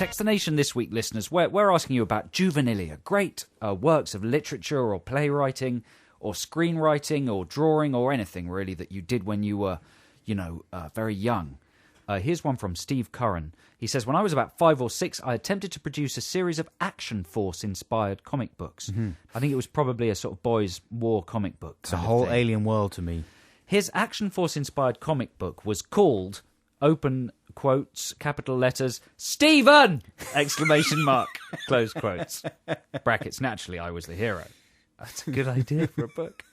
Text the Nation this week, listeners. We're asking you about juvenilia, great works of literature or playwriting or screenwriting or drawing or anything, really, that you did when you were, very young. Here's one from Steve Curran. He says, when I was about 5 or 6, I attempted to produce a series of Action Force-inspired comic books. Mm-hmm. I think it was probably a sort of boys' war comic book. It's a whole alien world to me. His Action Force-inspired comic book was called, open quotes, capital letters, Stephen! Exclamation mark, close quotes. Brackets, naturally, I was the hero. That's a good idea for a book.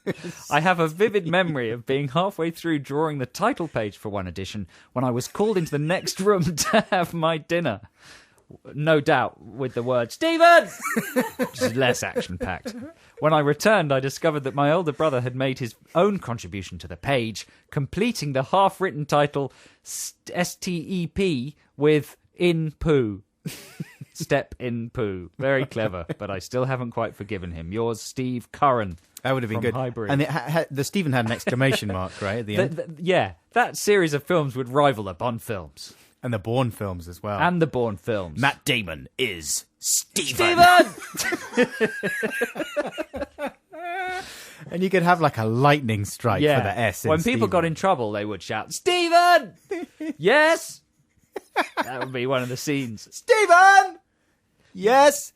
I have a vivid memory of being halfway through drawing the title page for one edition when I was called into the next room to have my dinner. No doubt with the word, Stephen! Which is less action-packed. When I returned, I discovered that my older brother had made his own contribution to the page, completing the half-written title STEP with In Poo. Step in poo. Very clever, but I still haven't quite forgiven him. Yours, Steve Curran. That would have been good. Highbury. And the Stephen had an exclamation mark, right, at the end? Yeah, that series of films would rival the Bond films. And the Bourne films as well. And the Bourne films. Matt Damon is Stephen! And you could have like a lightning strike for the S in When people got in trouble, they would shout, Stephen! Yes! That would be one of the scenes. Stephen! Yes!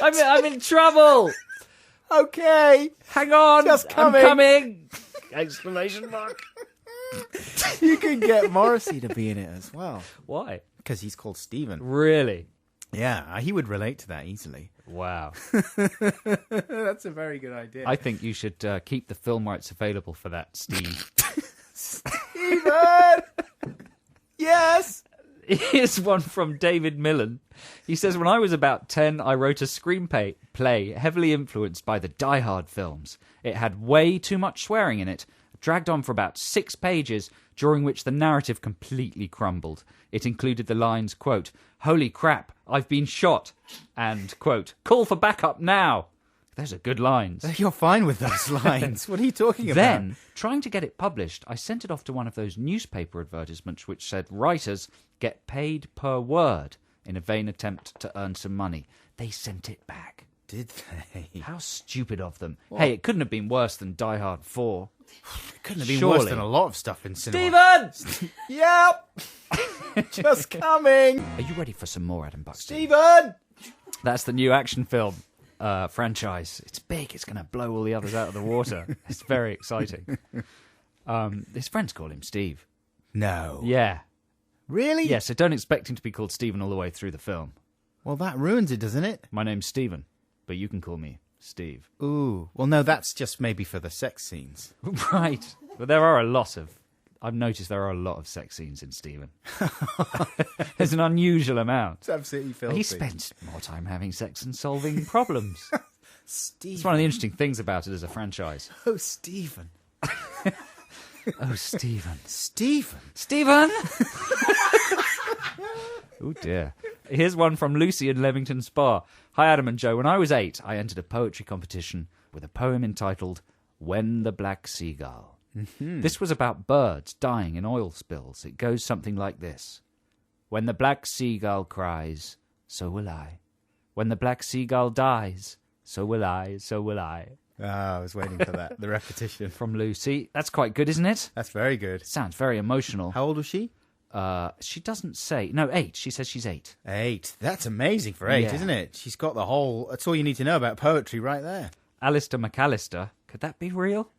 I'm in trouble! Okay. Hang on! Just coming. I'm coming! Exclamation mark. You could get Morrissey to be in it as well. Why? Because he's called Stephen. Really? Yeah, he would relate to that easily. Wow. That's a very good idea. I think you should keep the film rights available for that, Steve. Stephen! Yes! Here's one from David Millen. He says, when I was about 10, I wrote a screenplay heavily influenced by the Die Hard films. It had way too much swearing in it, dragged on for about 6 pages, during which the narrative completely crumbled. It included the lines, quote, holy crap, I've been shot, and, quote, call for backup now. Those are good lines. You're fine with those lines. What are you talking about? Then, trying to get it published, I sent it off to one of those newspaper advertisements which said writers get paid per word in a vain attempt to earn some money. They sent it back. Did they? How stupid of them. What? Hey, it couldn't have been worse than Die Hard 4. It couldn't have been worse than a lot of stuff in Stephen! cinema. Yep! Just coming! Are you ready for some more, Adam Buxton? Stephen! That's the new action film franchise. It's big. It's going to blow all the others out of the water. It's very exciting. His friends call him Steve. No. Yeah. Really? Yeah, so don't expect him to be called Stephen all the way through the film. Well, that ruins it, doesn't it? My name's Stephen, but you can call me Steve. Ooh. Well, no, that's just maybe for the sex scenes. Right. But there are a lot of... I've noticed there are a lot of sex scenes in Stephen. There's an unusual amount. It's absolutely filthy. He spends more time having sex than solving problems. Stephen. It's one of the interesting things about it as a franchise. Oh, Stephen. Oh, Stephen. Stephen. Stephen! Oh, dear. Here's one from Lucy in Leamington Spa. Hi, Adam and Joe. When I was 8, I entered a poetry competition with a poem entitled When the Black Seagull. Mm-hmm. This was about birds dying in oil spills. It goes something like this. When the black seagull cries, so will I. When the black seagull dies, so will I, so will I. I was waiting for that. The repetition. From Lucy. That's quite good, isn't it? That's very good. Sounds very emotional. How old was she? She doesn't say. No, 8. She says she's 8. 8. That's amazing for 8, isn't it? She's got the whole... That's all you need to know about poetry right there. Alistair McAllister. Could that be real?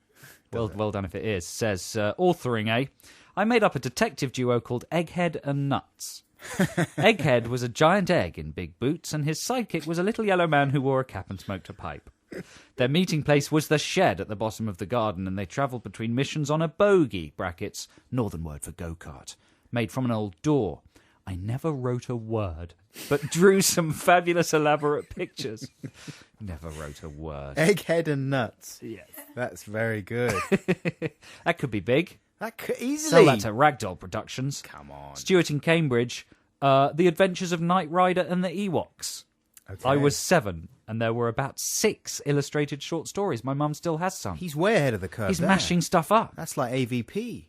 Well done if it is. Says, authoring, I made up a detective duo called Egghead and Nuts. Egghead was a giant egg in big boots, and his sidekick was a little yellow man who wore a cap and smoked a pipe. Their meeting place was the shed at the bottom of the garden, and they travelled between missions on a bogey, brackets, northern word for go-kart, made from an old door. I never wrote a word, but drew some fabulous elaborate pictures. Never wrote a word. Egghead and Nuts. Yes. That's very good. That could be big. That could easily. Sell that to Ragdoll Productions. Come on. Stuart in Cambridge. The Adventures of Knight Rider and the Ewoks. Okay. I was 7, and there were about 6 illustrated short stories. My mum still has some. He's way ahead of the curve. He's mashing stuff up. That's like AVP.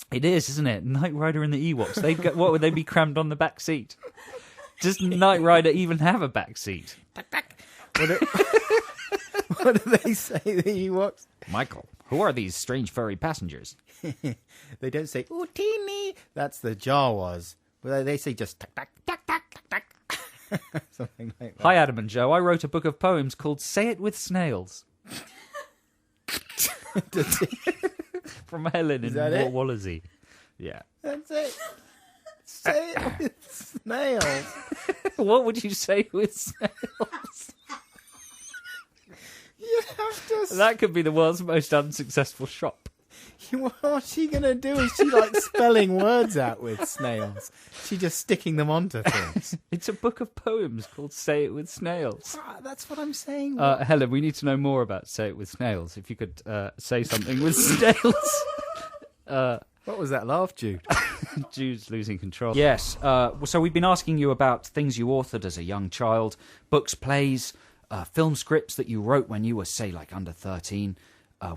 It is, isn't it? Knight Rider and the Ewoks. What would they be crammed on the back seat? Does Knight Rider even have a back seat? What do they say, the Ewoks? Michael, who are these strange furry passengers? They don't say, "Ooh, teeny." That's the Jawas. Well, they say just tack, tack, tack, tack, tack, tack. Something like that. Hi, Adam and Joe. I wrote a book of poems called Say It With Snails. From Helen in Wallasey. Yeah. That's it. Say it with snails. What would you say with snails? You have to... That could be the world's most unsuccessful shop. What's she going to do? Is she like spelling words out with snails? She just sticking them onto things? It's a book of poems called Say It With Snails. That's what I'm saying. Helen, we need to know more about Say It With Snails. If you could say something with snails. What was that laugh, Jude? Jude's losing control. Yes. So we've been asking you about things you authored as a young child, books, plays, film scripts that you wrote when you were, say, like under 13.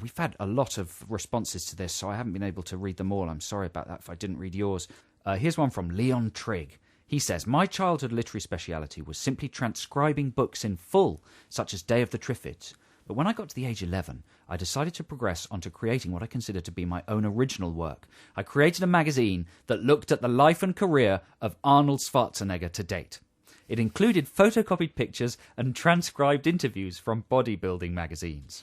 We've had a lot of responses to this, so I haven't been able to read them all. I'm sorry about that if I didn't read yours. Here's one from Leon Trigg. He says, my childhood literary speciality was simply transcribing books in full, such as Day of the Triffids. But when I got to the age 11, I decided to progress onto creating what I consider to be my own original work. I created a magazine that looked at the life and career of Arnold Schwarzenegger to date. It included photocopied pictures and transcribed interviews from bodybuilding magazines.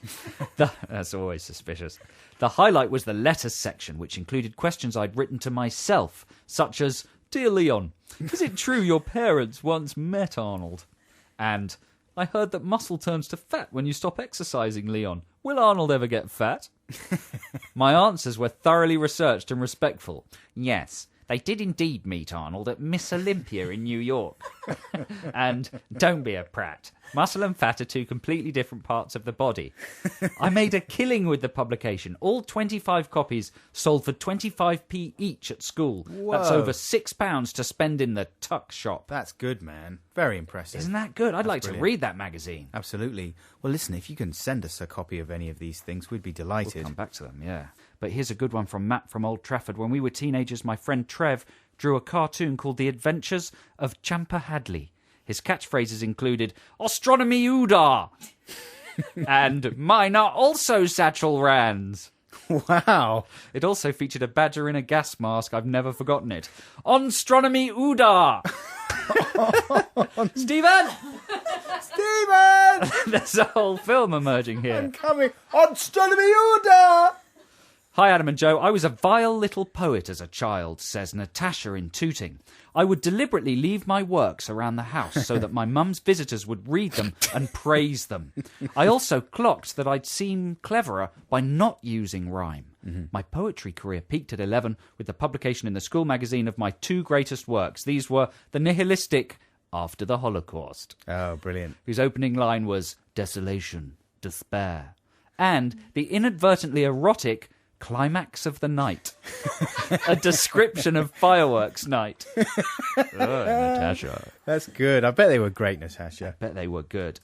That's always suspicious. The highlight was the letters section, which included questions I'd written to myself, such as, Dear Leon, is it true your parents once met Arnold? And, I heard that muscle turns to fat when you stop exercising, Leon. Will Arnold ever get fat? My answers were thoroughly researched and respectful. Yes, they did indeed meet Arnold at Miss Olympia in New York. And don't be a prat. Muscle and fat are two completely different parts of the body. I made a killing with the publication. All 25 copies sold for 25p each at school. Whoa. That's over £6 to spend in the tuck shop. That's good, man. Very impressive. Isn't that good? I'd like brilliant. to read that magazine. Absolutely. Well, listen, if you can send us a copy of any of these things, we'd be delighted. We'll come back to them, yeah. But here's a good one from Matt from Old Trafford. When we were teenagers, my friend Trev drew a cartoon called The Adventures of Champa Hadley. His catchphrases included, Astronomy Oodah! And mine are also satchel rands. Wow. It also featured a badger in a gas mask. I've never forgotten it. Astronomy Oodah! Stephen! Stephen! There's a whole film emerging here. I'm coming. Astronomy Order! Hi, Adam and Joe. I was a vile little poet as a child, says Natasha in Tooting. I would deliberately leave my works around the house so that my mum's visitors would read them and praise them. I also clocked that I'd seem cleverer by not using rhyme. Mm-hmm. My poetry career peaked at 11 with the publication in the school magazine of my two greatest works. These were the nihilistic After the Holocaust. Oh, brilliant. Whose opening line was desolation, despair, and the inadvertently erotic Climax of the Night, a description of fireworks night. Natasha. That's good. I bet they were great, Natasha. I bet they were good.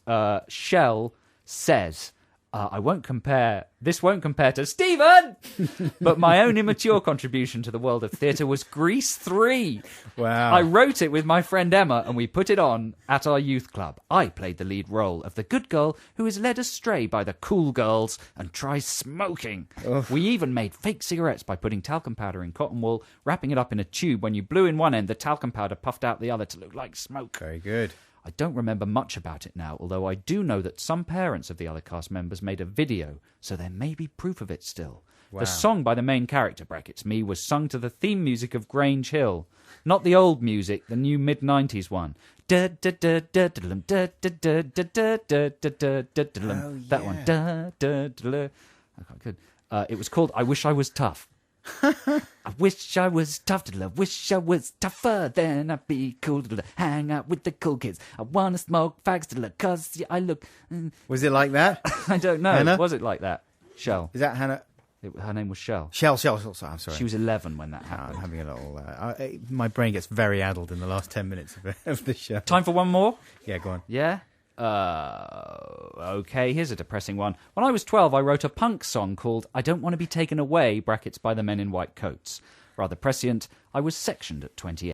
Shell says, this won't compare to Stephen, but my own immature contribution to the world of theatre was Grease 3. Wow. I wrote it with my friend Emma and we put it on at our youth club. I played the lead role of the good girl who is led astray by the cool girls and tries smoking. Oof. We even made fake cigarettes by putting talcum powder in cotton wool, wrapping it up in a tube. When you blew in one end, the talcum powder puffed out the other to look like smoke. Very good. I don't remember much about it now, although I do know that some parents of the other cast members made a video, so there may be proof of it still. Wow. The song by the main character, brackets me, was sung to the theme music of Grange Hill. Not the old music, the new mid-90s one. That one. Okay, good. It was called I Wish I Was Tough. I wish I was tough to love, wish I was tougher, then I'd be cool to hang out with the cool kids. I want to smoke fags to look, cause I look... Was it like that? I don't know. Hannah? Was it like that? Shell. Is that Hannah? Her name was Shell. Shell, I'm sorry. She was 11 when that happened. I'm having a little... my brain gets very addled in the last 10 minutes of the show. Time for one more? Yeah, go on. Yeah? Okay, here's a depressing one. When I was 12, I wrote a punk song called I Don't Want to Be Taken Away, brackets by the Men in White Coats. Rather prescient, I was sectioned at 28.